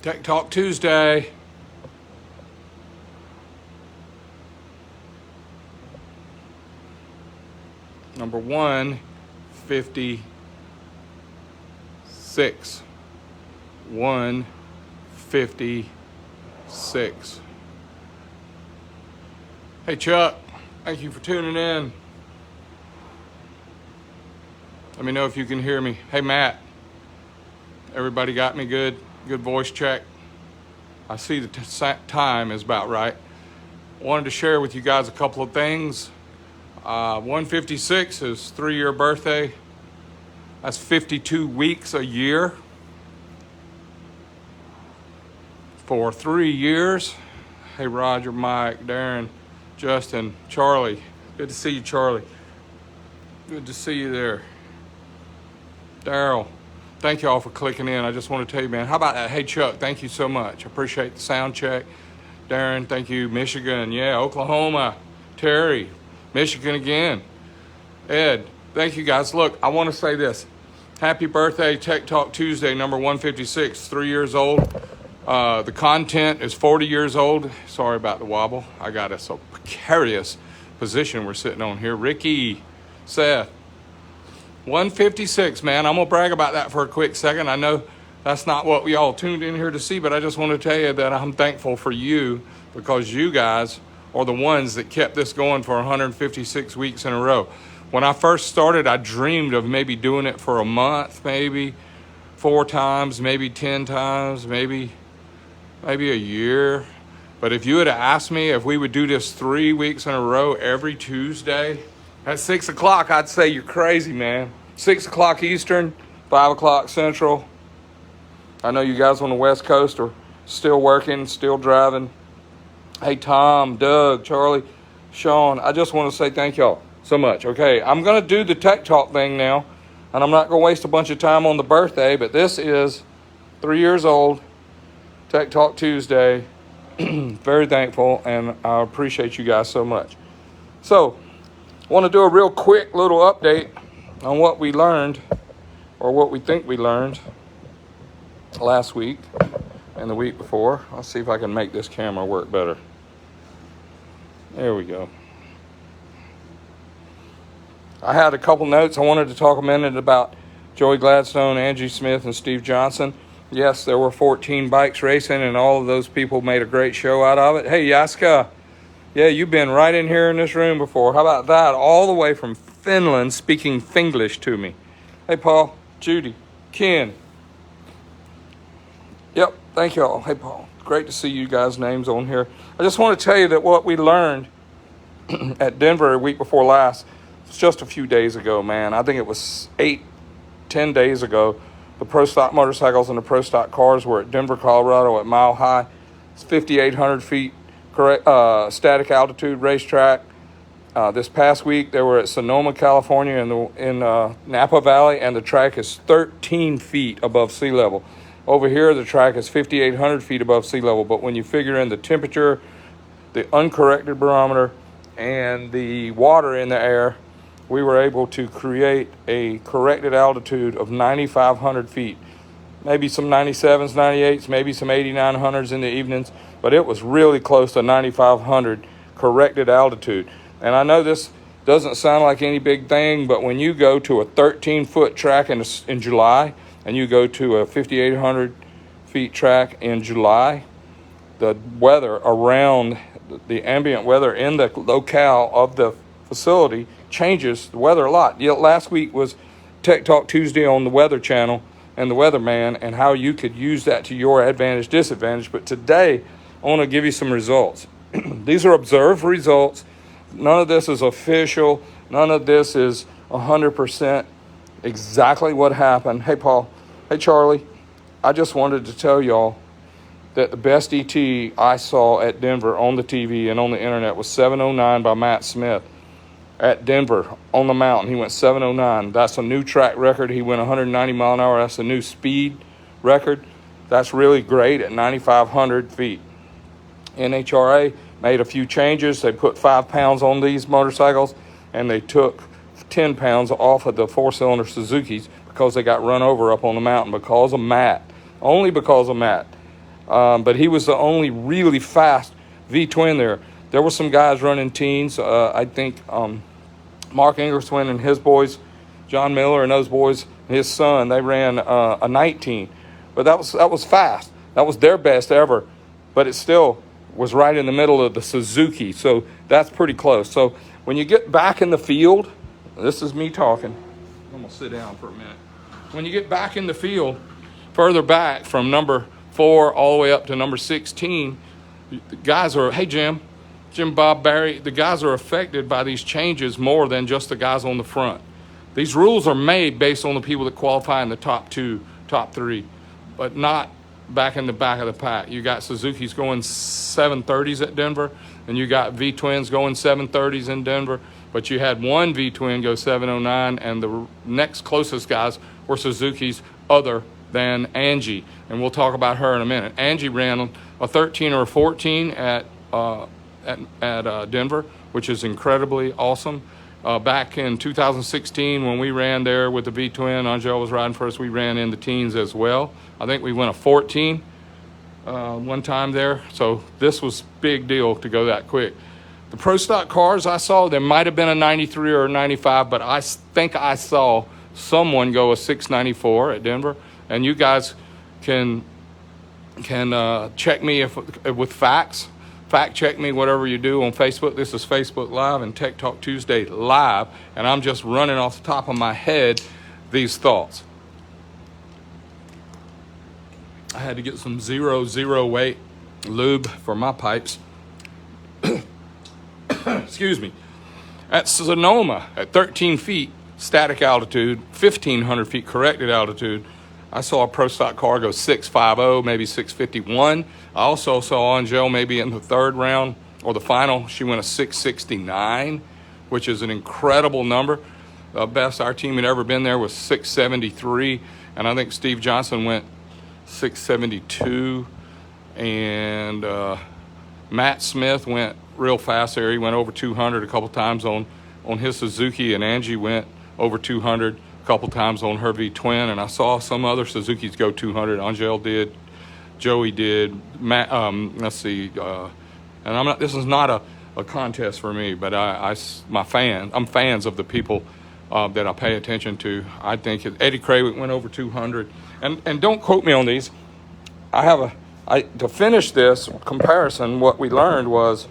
Tech Talk Tuesday. Number 156. 156. Hey Chuck, thank you for tuning in. Let me know if you can hear me. Hey Matt, everybody got me good? Good voice check. I see the time is about right. Wanted to share with you guys a couple of things. 156 is 3-year birthday. That's 52 weeks a year. For 3 years. Hey Roger, Mike, Darren, Justin, Charlie. Good to see you, Charlie. Good to see you there. Daryl, thank you all for clicking in. I just want to tell you, man, how about that? Hey Chuck, thank you so much. I appreciate the sound check. Darren, thank you. Michigan, yeah, Oklahoma. Terry, Michigan again. Ed, thank you guys. Look, I want to say this. Happy birthday, Tech Talk Tuesday, number 156, 3 years old. The content is 40 years old. Sorry about the wobble. I got us a precarious position we're sitting on here. Ricky, Seth, 156, man. I'm going to brag about that for a quick second. I know that's not what we all tuned in here to see, but I just want to tell you that I'm thankful for you because you guys are the ones that kept this going for 156 weeks in a row. When I first started, I dreamed of maybe doing it for a month, maybe 4 times, maybe 10 times, maybe a year. But if you had asked me if we would do this 3 weeks in a row every Tuesday at 6 o'clock, I'd say you're crazy, man. 6 o'clock Eastern, 5 o'clock Central. I know you guys on the West Coast are still working, still driving. Hey, Tom, Doug, Charlie, Sean, I just want to say thank y'all so much. Okay, I'm going to do the Tech Talk thing now, and I'm not going to waste a bunch of time on the birthday, but this is 3 years old, Tech Talk Tuesday. Very thankful, and I appreciate you guys so much. So, I want to do a real quick little update on what we learned, or what we think we learned last week and the week before. Let's see if I can make this camera work better. There we go. I had a couple notes. I wanted to talk a minute about Joey Gladstone, Angie Smith, and Steve Johnson. Yes, there were 14 bikes racing, and all of those people made a great show out of it. Hey, Yaska, yeah, you've been right in here in this room before. How about that? All the way from Finland, speaking Finglish to me. Hey, Paul, Judy, Ken. Yep, thank you all. Hey, Paul, great to see you guys' names on here. I just want to tell you that what we learned at Denver a week before last, it's just a few days ago, man. I think it was 8-10 days ago. The Pro Stock motorcycles and the Pro Stock cars were at Denver, Colorado at Mile High. It's 5,800 feet static altitude racetrack. This past week, they were at Sonoma, California in Napa Valley, and the track is 13 feet above sea level. Over here, the track is 5,800 feet above sea level, but when you figure in the temperature, the uncorrected barometer, and the water in the air, we were able to create a corrected altitude of 9,500 feet. Maybe some 97s, 98s, maybe some 8,900s in the evenings, but it was really close to 9,500 corrected altitude. And I know this doesn't sound like any big thing, but when you go to a 13-foot track in July, and you go to a 5,800 feet track in July, the weather around, the ambient weather in the locale of the facility changes the weather a lot. Last week was Tech Talk Tuesday on the Weather Channel and the Weatherman and how you could use that to your advantage, disadvantage. But today, I want to give you some results. These are observed results. None of this is official. None of this is 100% exactly what happened. Hey, Paul. Hey, Charlie. I just wanted to tell y'all that the best ET I saw at Denver on the TV and on the internet was 709 by Matt Smith at Denver on the mountain. He went 709. That's a new track record. He went 190 mile an hour. That's a new speed record. That's really great at 9,500 feet. NHRA made a few changes. They put 5 pounds on these motorcycles, and they took 10 pounds off of the 4-cylinder Suzukis because they got run over up on the mountain because of Matt. Only because of Matt. but he was the only really fast V-twin there. There were some guys running teens. I think Mark Ingerswin and his boys, John Miller and those boys, his son, they ran a 19. But that was fast. That was their best ever. But it still was right in the middle of the Suzuki. So that's pretty close. So when you get back in the field, this is me talking. I'm going to sit down for a minute. When you get back in the field, further back from number 4 all the way up to number 16, the guys are, hey, Jim, Bob, Barry, the guys are affected by these changes more than just the guys on the front. These rules are made based on the people that qualify in the top 2, top 3, but not back in the back of the pack. You got Suzuki's going 730s at Denver, and you got V-twins going 730s in Denver, but you had one V-twin go 709, and the next closest guys were Suzuki's other than Angie, and we'll talk about her in a minute. Angie ran a 13 or a 14 at Denver, which is incredibly awesome. Back in 2016, when we ran there with the V-twin, Angel was riding for us, we ran in the teens as well. I think we went a 14 one time there, so this was big deal to go that quick. The pro stock cars I saw, there might have been a 93 or a 95, but I think I saw someone go a 694 at Denver, and you guys can check me with facts. Fact check me, whatever you do on Facebook. This is Facebook Live and Tech Talk Tuesday Live, and I'm just running off the top of my head these thoughts. I had to get some 008 lube for my pipes. Excuse me. At Sonoma, at 13 feet static altitude, 1,500 feet corrected altitude, I saw a pro stock car go 650, maybe 651. I also saw Angel maybe in the third round or the final. She went a 669, which is an incredible number. The best our team had ever been there was 673, and I think Steve Johnson went 672, and Matt Smith went real fast there. He went over 200 a couple times on his Suzuki, and Angie went over 200 a couple times on her V-twin, and I saw some other Suzukis go 200. Angel did, Joey did, Matt, let's see, and I'm not. This is not a contest for me, but I'm fans of the people that I pay attention to. I think Eddie Krawick went over 200, and don't quote me on these. To finish this comparison, what we learned was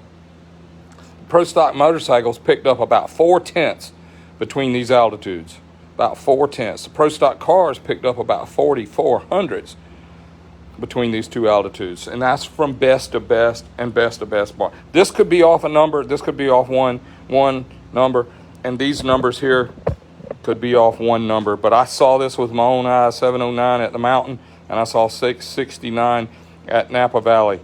pro stock motorcycles picked up about 4/10 between these altitudes. About 4/10. The pro stock cars picked up about 4/400 between these two altitudes, and that's from best to best and best to best bar. This could be off a number, this could be off one number, and these numbers here could be off one number. But I saw this with my own eyes, 709 at the mountain, and I saw 669 at Napa Valley.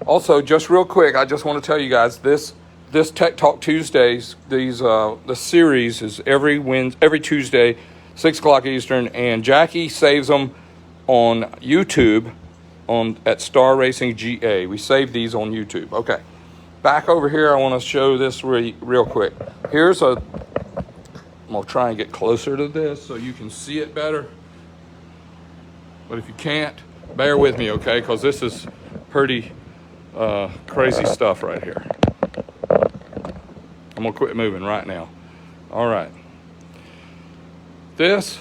Also, just real quick, I just want to tell you guys this Tech Talk Tuesdays, the series is every Tuesday, 6 o'clock Eastern, and Jackie saves them on YouTube at Star Racing GA. We save these on YouTube. Okay, back over here, I want to show this real quick. I'm going to try and get closer to this so you can see it better. But if you can't, bear with me, okay, because this is pretty crazy stuff right here. I'm going to quit moving right now. All right. This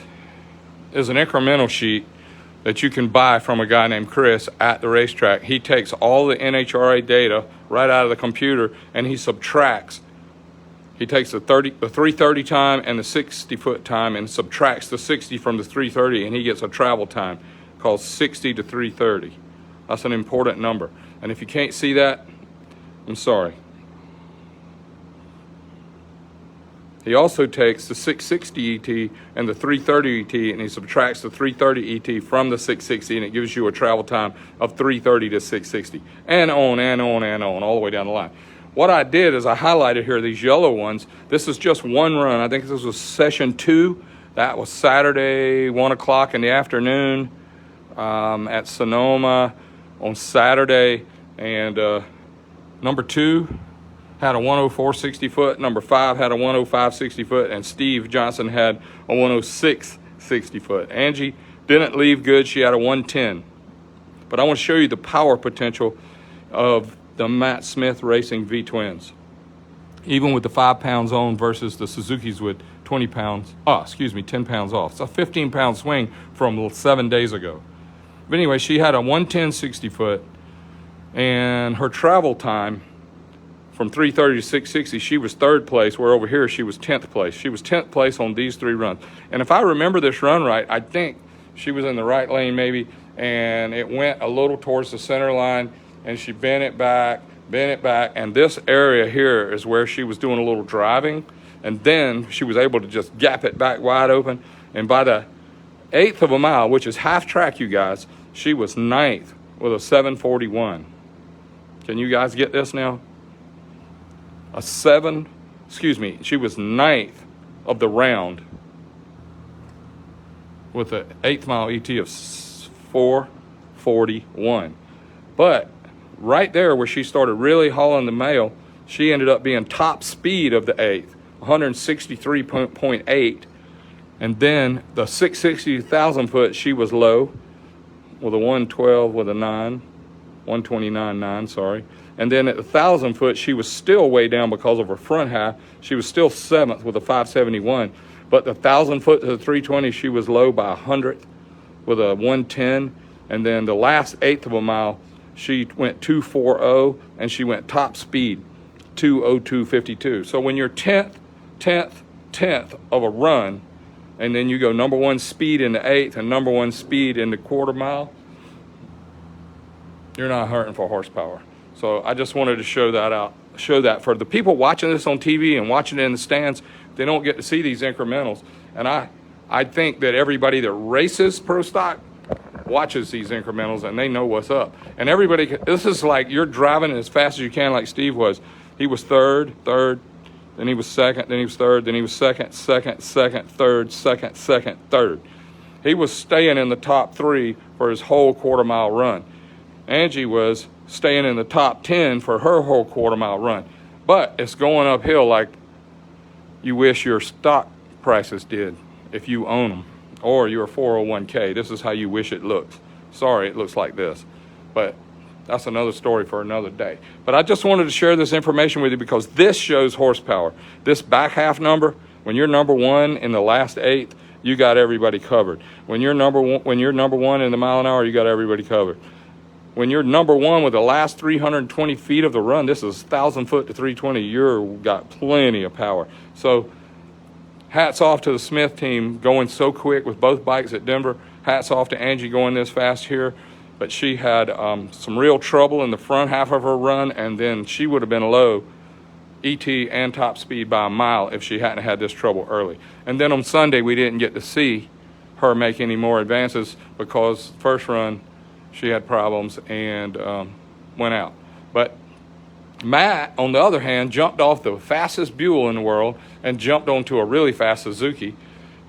is an incremental sheet that you can buy from a guy named Chris at the racetrack. He takes all the NHRA data right out of the computer, and he subtracts. He takes the 330 time and the 60-foot time and subtracts the 60 from the 330, and he gets a travel time called 60 to 330. That's an important number. And if you can't see that, I'm sorry. He also takes the 660 ET and the 330 ET, and he subtracts the 330 ET from the 660, and it gives you a travel time of 330 to 660, and on and on and on, all the way down the line. What I did is I highlighted here these yellow ones. This is just one run. I think this was session 2. That was Saturday, 1 o'clock in the afternoon at Sonoma on Saturday, and number 2 had a 104 60-foot, number 5 had a 105 60-foot, and Steve Johnson had a 106 60-foot. Angie didn't leave good. She had a 110. But I want to show you the power potential of the Matt Smith Racing V-twins. Even with the 5 pounds on versus the Suzuki's with 10 pounds off. It's a 15-pound swing from 7 days ago. But anyway, she had a 110 60 foot, and her travel time from 330 to 660, she was 3rd place, where over here she was 10th place. She was 10th place on these 3 runs. And if I remember this run right, I think she was in the right lane maybe, and it went a little towards the center line, and she bent it back, and this area here is where she was doing a little driving, and then she was able to just gap it back wide open. And by the 1/8 of a mile, which is half track, you guys, she was 9th with a 7:41. Can you guys get this now? She was 9th of the round with an 1/8 mile ET of 4:41. But right there where she started really hauling the mail, she ended up being top speed of the 1/8, 163.8. And then the 660,000 foot, she was low with a 112 with a 9, 129.9, sorry. And then at the 1,000 foot, she was still way down because of her front half. She was still 7th with a 571. But the 1,000 foot to the 320, she was low by 100th with a 110. And then the last 1/8 of a mile, she went 240, and she went top speed 202.52. So when you're 10th of a run, and then you go number 1 speed in the 1/8 and number 1 speed in the 1/4 mile, you're not hurting for horsepower. So I just wanted to show that for the people watching this on TV and watching it in the stands. They don't get to see these incrementals. And I think that everybody that races pro stock watches these incrementals, and they know what's up. And everybody, this is like you're driving as fast as you can, like Steve was. He was third, then he was second, then he was third, then he was second, third, second, third. He was staying in the top 3 for his whole 1/4 mile run. Angie was staying in the top 10 for her whole 1/4 mile run. But it's going uphill like you wish your stock prices did if you own them, or your 401k. This is how you wish it looks. Sorry, it looks like this. But that's another story for another day. But I just wanted to share this information with you because this shows horsepower. This back half number, when you're number 1 in the last 1/8, you got everybody covered. When you're number 1 in the mile an hour, you got everybody covered. When you're number 1 with the last 320 feet of the run, this is 1,000 foot to 320, you've got plenty of power. So hats off to the Smith team going so quick with both bikes at Denver. Hats off to Angie going this fast here. But she had some real trouble in the front half of her run, and then she would have been low ET and top speed by a mile if she hadn't had this trouble early. And then on Sunday, we didn't get to see her make any more advances because first run, she had problems and went out. But Matt, on the other hand, jumped off the fastest Buell in the world and jumped onto a really fast Suzuki,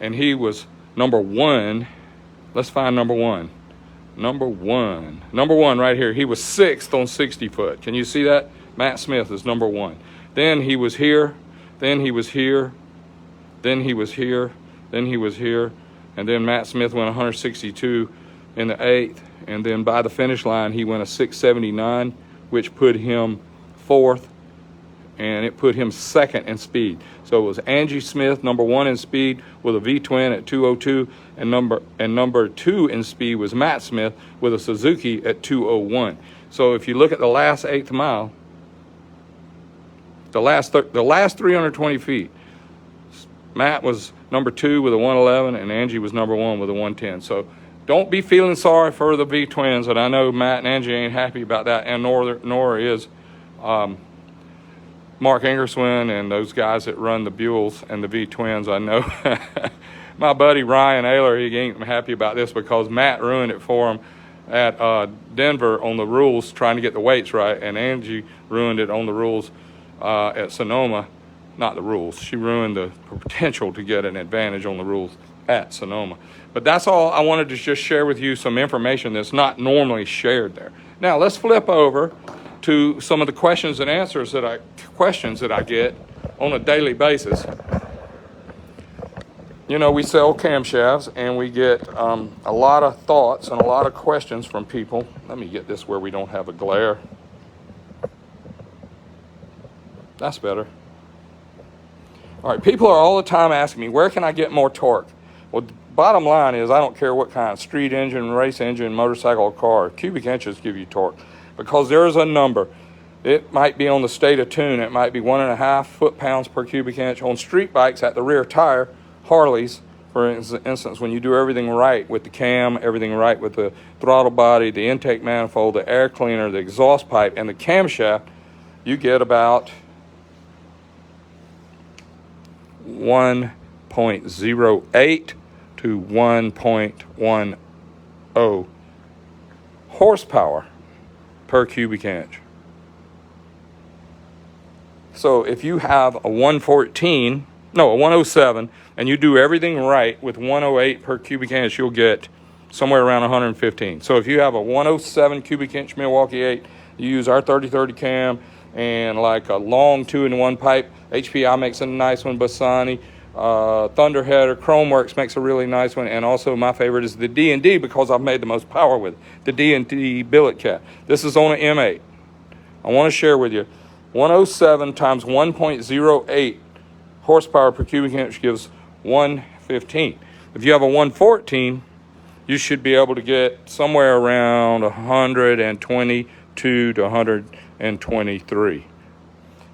and he was number 1. Let's find number 1. Number one right here. He was 6th on 60 foot. Can you see that? Matt Smith is number 1. Then he was here, then he was here, then he was here, then he was here, and then Matt Smith went 162 in the 1/8, and then by the finish line he went a 679, which put him 4th, and it put him 2nd in speed. So it was Angie Smith, number 1 in speed with a V-twin at 202, and number 2 in speed was Matt Smith with a Suzuki at 201. So if you look at the last 1/8 mile, the last 320 feet, Matt was number 2 with a 111, and Angie was number 1 with a 110. So don't be feeling sorry for the V-twins, and I know Matt and Angie ain't happy about that, and nor is Mark Ingerswin and those guys that run the Buells and the V-twins. I know my buddy Ryan Ayler, he ain't happy about this because Matt ruined it for him at Denver on the rules, trying to get the weights right, and Angie ruined it on the rules at Sonoma. Not the rules. She ruined the potential to get an advantage on the rules at Sonoma. But that's all I wanted to just share with you, some information that's not normally shared there. Now let's flip over to some of the questions and answers that I get on a daily basis. we sell camshafts, and we get a lot of thoughts and a lot of questions from people. Let me get this where we don't have a glare. That's better. All right, people are all the time asking me, where can I get more torque? Well, bottom line is, I don't care what kind, street engine, race engine, motorcycle, or car, cubic inches give you torque, because there is a number. It might be on the state of tune. It might be 1.5 foot-pounds per cubic inch. On street bikes at the rear tire, Harleys, for instance, when you do everything right with the cam, everything right with the throttle body, the intake manifold, the air cleaner, the exhaust pipe, and the camshaft, you get about 1.08 to 1.10 horsepower per cubic inch. So if you have a 107, and you do everything right with 108 per cubic inch, you'll get somewhere around 115. So if you have a 107 cubic inch Milwaukee 8, you use our 30-30 cam and like a long 2-in-1 pipe. HPI makes a nice one, Bassani, Thunderhead or Chromeworks makes a really nice one, and also my favorite is the D&D, because I've made the most power with it, the D&D billet cap. This is on an M8. I want to share with you, 107 times 1.08 horsepower per cubic inch gives 115. If you have a 114, you should be able to get somewhere around 122 to 123.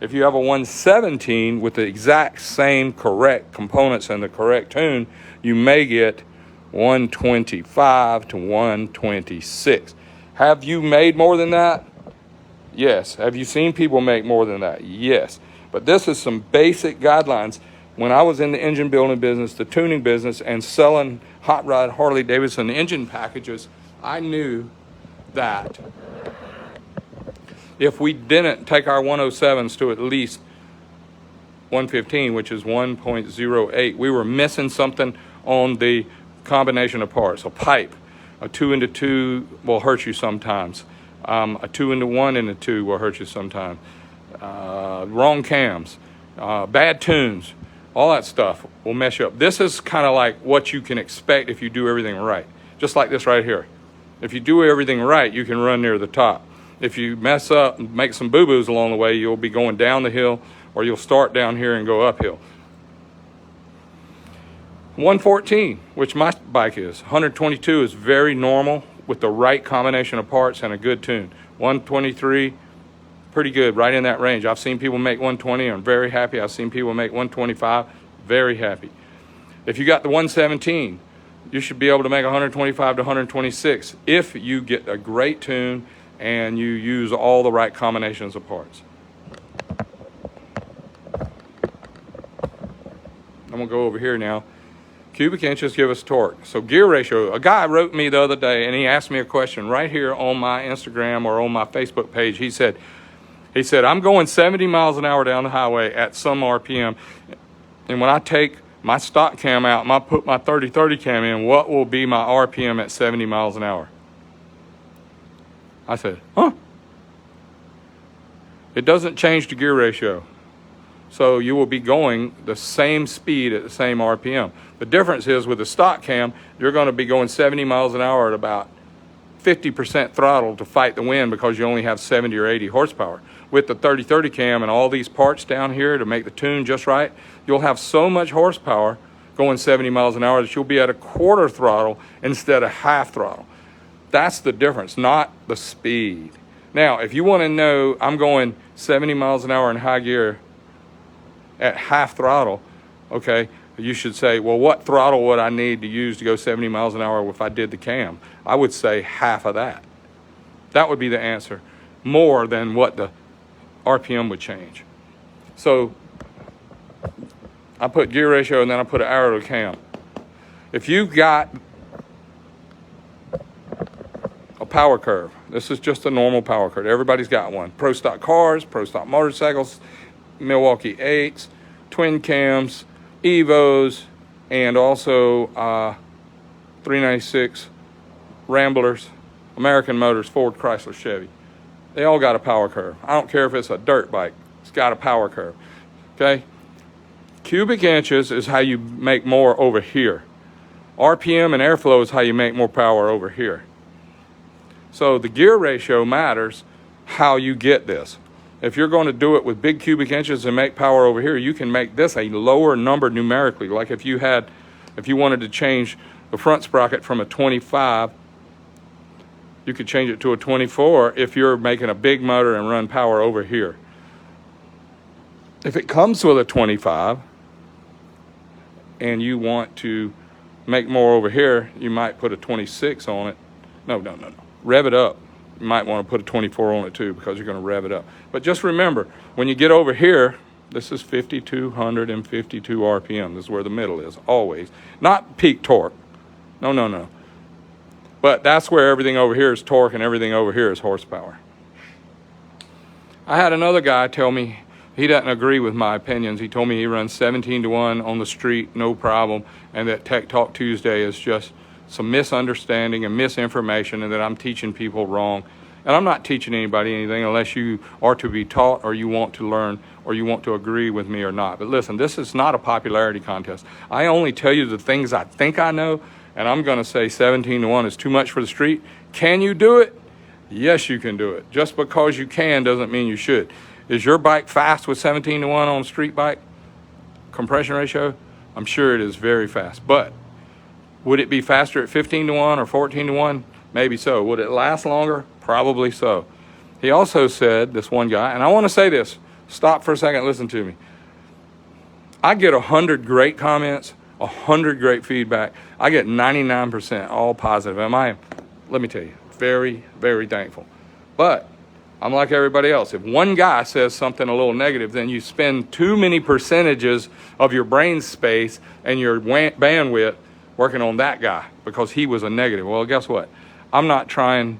If you have a 117 with the exact same correct components and the correct tune, you may get 125 to 126. Have you made more than that? Yes. Have you seen people make more than that? Yes. But this is some basic guidelines. When I was in the engine building business, the tuning business, and selling hot rod Harley Davidson engine packages, I knew that if we didn't take our 107s to at least 115, which is 1.08, we were missing something on the combination of parts. A pipe, a 2-into-2 will hurt you sometimes. A 2-into-1 and a 2 will hurt you sometimes. Wrong cams, bad tunes, all that stuff will mess you up. This is kind of like what you can expect if you do everything right. Just like this right here. If you do everything right, you can run near the top. If you mess up and make some boo-boos along the way, you'll be going down the hill, or you'll start down here and go uphill. 114, which my bike is. 122 is very normal with the right combination of parts and a good tune. 123, pretty good, right in that range. I've seen people make 120 and I'm very happy. I've seen people make 125, very happy. If you got the 117, you should be able to make 125 to 126 if you get a great tune and you use all the right combinations of parts. I'm gonna go over here now. Cubic inches give us torque. So gear ratio, a guy wrote me the other day and he asked me a question right here on my Instagram or on my Facebook page. He said, I'm going 70 miles an hour down the highway at some RPM, and when I take my stock cam out and I put my 30-30 cam in, what will be my RPM at 70 miles an hour? I said, huh? It doesn't change the gear ratio. So you will be going the same speed at the same RPM. The difference is with the stock cam, you're going to be going 70 miles an hour at about 50% throttle to fight the wind because you only have 70 or 80 horsepower. With the 30-30 cam and all these parts down here to make the tune just right, you'll have so much horsepower going 70 miles an hour that you'll be at a quarter throttle instead of half throttle. That's the difference, not the speed. Now, if you want to know, I'm going 70 miles an hour in high gear at half throttle, okay, you should say, well, what throttle would I need to use to go 70 miles an hour if I did the cam? I would say half of that. That would be the answer, more than what the RPM would change. So I put gear ratio and then I put an arrow to cam. If you've got a power curve, this is just a normal power curve. Everybody's got one. Pro stock cars, pro stock motorcycles, Milwaukee 8s, twin cams, Evos, and also 396 Ramblers, American Motors, Ford, Chrysler, Chevy. They all got a power curve. I don't care if it's a dirt bike. It's got a power curve, okay? Cubic inches is how you make more over here. RPM and airflow is how you make more power over here. So the gear ratio matters how you get this. If you're going to do it with big cubic inches and make power over here, you can make this a lower number numerically. Like if you wanted to change the front sprocket from a 25, you could change it to a 24 if you're making a big motor and run power over here. If it comes with a 25 and you want to make more over here, you might put a 26 on it. No. Rev it up. You might want to put a 24 on it too because you're going to rev it up. But just remember, when you get over here, this is 5,252 RPM. This is where the middle is, always. Not peak torque. No. But that's where everything over here is torque and everything over here is horsepower. I had another guy tell me he doesn't agree with my opinions. He told me he runs 17-1 on the street, no problem, and that Tech Talk Tuesday is just some misunderstanding and misinformation, and that I'm teaching people wrong. And I'm not teaching anybody anything unless you are to be taught or you want to learn or you want to agree with me or not. But listen, this is not a popularity contest. I only tell you the things I think I know, and I'm going to say 17-1 is too much for the street. Can you do it? Yes, you can do it. Just because you can doesn't mean you should. Is your bike fast with 17-1 on a street bike? Compression ratio? I'm sure it is very fast. But would it be faster at 15-1 or 14-1? Maybe so. Would it last longer? Probably so. He also said, this one guy, and I want to say this, stop for a second, listen to me. I get 100 great comments, 100 great feedback. I get 99% all positive. Let me tell you, very, very thankful. But I'm like everybody else. If one guy says something a little negative, then you spend too many percentages of your brain space and your bandwidth working on that guy because he was a negative. Well, guess what? I'm not trying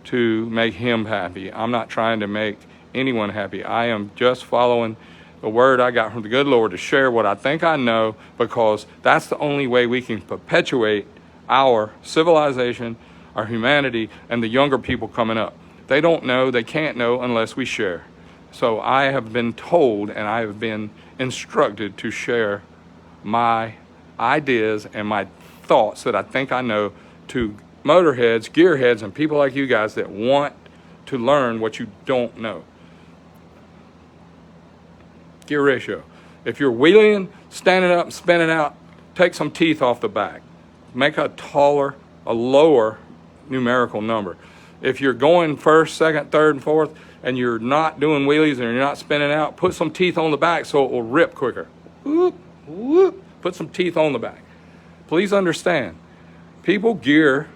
to make him happy. I'm not trying to make anyone happy. I am just following the word I got from the good Lord to share what I think I know, because that's the only way we can perpetuate our civilization, our humanity, and the younger people coming up. They don't know, they can't know unless we share. So I have been told and I have been instructed to share my ideas and my thoughts that I think I know to motorheads, gearheads, and people like you guys that want to learn what you don't know. Gear ratio. If you're wheeling, standing up, and spinning out, take some teeth off the back. Make a lower numerical number. If you're going first, second, third, and fourth, and you're not doing wheelies and you're not spinning out, put some teeth on the back so it will rip quicker. Whoop, whoop. Put some teeth on the back. Please understand, people gear,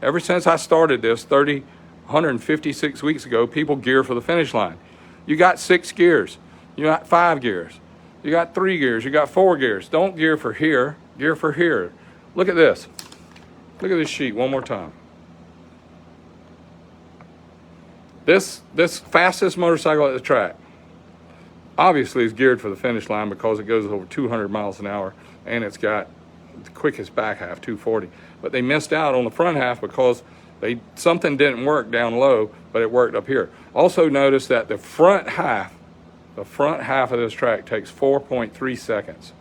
ever since I started this 156 weeks ago, people gear for the finish line. You got 6 gears. You got 5 gears. You got 3 gears. You got 4 gears. Don't gear for here. Gear for here. Look at this. Look at this sheet one more time. This fastest motorcycle at the track obviously is geared for the finish line because it goes over 200 miles an hour and it's got the quickest back half, 240. But they missed out on the front half because something didn't work down low, but it worked up here. Also notice that the front half of this track takes 4.3 seconds.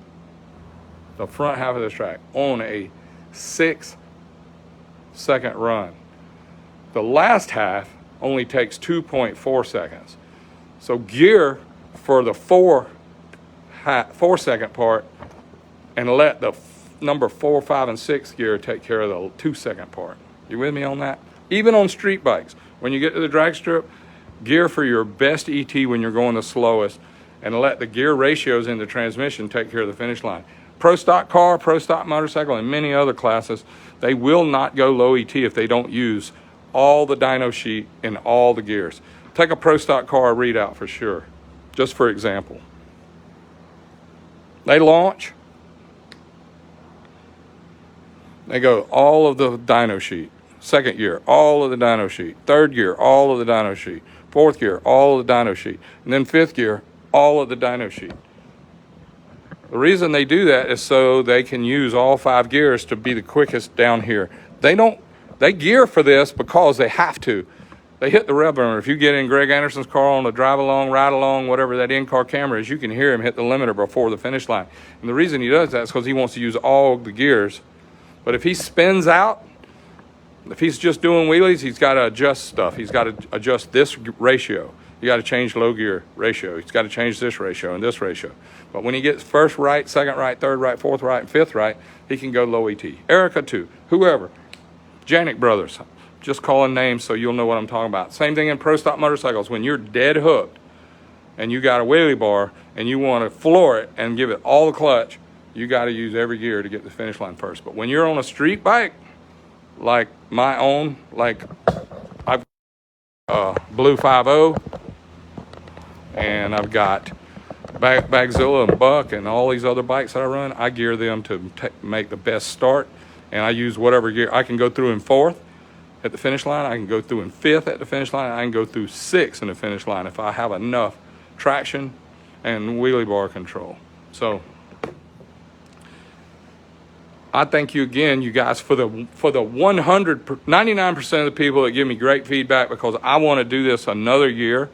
The front half of this track on a 6-second run. The last half only takes 2.4 seconds. So gear for the 4-second part and let the number 4, 5, and 6 gear take care of the 2-second part. You with me on that? Even on street bikes, when you get to the drag strip, gear for your best ET when you're going the slowest and let the gear ratios in the transmission take care of the finish line. Pro stock car, pro stock motorcycle, and many other classes, they will not go low ET if they don't use all the dyno sheet in all the gears. Take a pro stock car readout for sure, just for example. They launch, they go all of the dyno sheet. Second gear, all of the dyno sheet. Third gear, all of the dyno sheet. Fourth gear, all of the dyno sheet. And then fifth gear, all of the dyno sheet. The reason they do that is so they can use all 5 gears to be the quickest down here. They gear for this because they have to. They hit the rev limiter. If you get in Greg Anderson's car on the drive along, ride along, whatever that in-car camera is, you can hear him hit the limiter before the finish line. And the reason he does that is because he wants to use all the gears. But if he spins out, if he's just doing wheelies, he's got to adjust stuff. He's got to adjust this ratio. You got to change low gear ratio. He's got to change this ratio and this ratio. But when he gets first right, second right, third right, fourth right, and fifth right, he can go low ET. Erica too, whoever. Janik Brothers. Just calling names so you'll know what I'm talking about. Same thing in pro stock motorcycles. When you're dead hooked and you got a wheelie bar and you want to floor it and give it all the clutch, you got to use every gear to get the finish line first. But when you're on a street bike, like my own, like I've got Blue 50, and I've got Bagzilla and Buck and all these other bikes that I run, I gear them to make the best start. And I use whatever gear. I can go through in fourth at the finish line. I can go through in fifth at the finish line. I can go through sixth in the finish line if I have enough traction and wheelie bar control. So I thank you again, you guys, for the 99% of the people that give me great feedback, because I want to do this another year,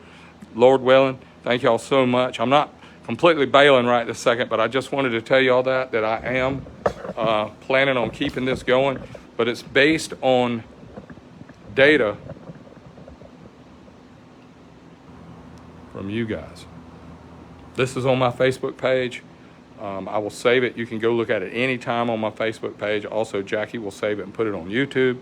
Lord willing. Thank y'all so much. I'm not completely bailing right this second, but I just wanted to tell y'all that I am planning on keeping this going, but it's based on data from you guys. This is on my Facebook page. I will save it. You can go look at it anytime on my Facebook page. Also, Jackie will save it and put it on YouTube.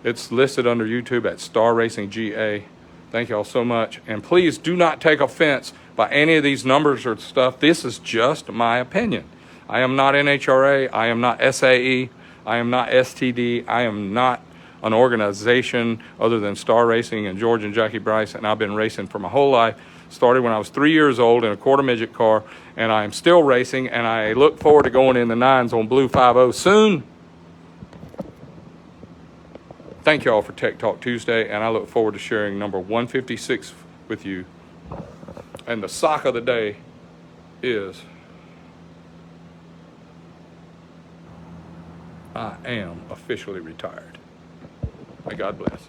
It's listed under YouTube at Star Racing GA. Thank y'all so much. And please do not take offense by any of these numbers or stuff. This is just my opinion. I am not NHRA. I am not SAE. I am not STD. I am not an organization other than Star Racing and George and Jackie Bryce. And I've been racing for my whole life. Started when I was 3 years old in a quarter midget car, and I am still racing, and I look forward to going in the nines on Blue 50 soon. Thank you all for Tech Talk Tuesday, and I look forward to sharing number 156 with you. And the sock of the day is I am officially retired. May God bless.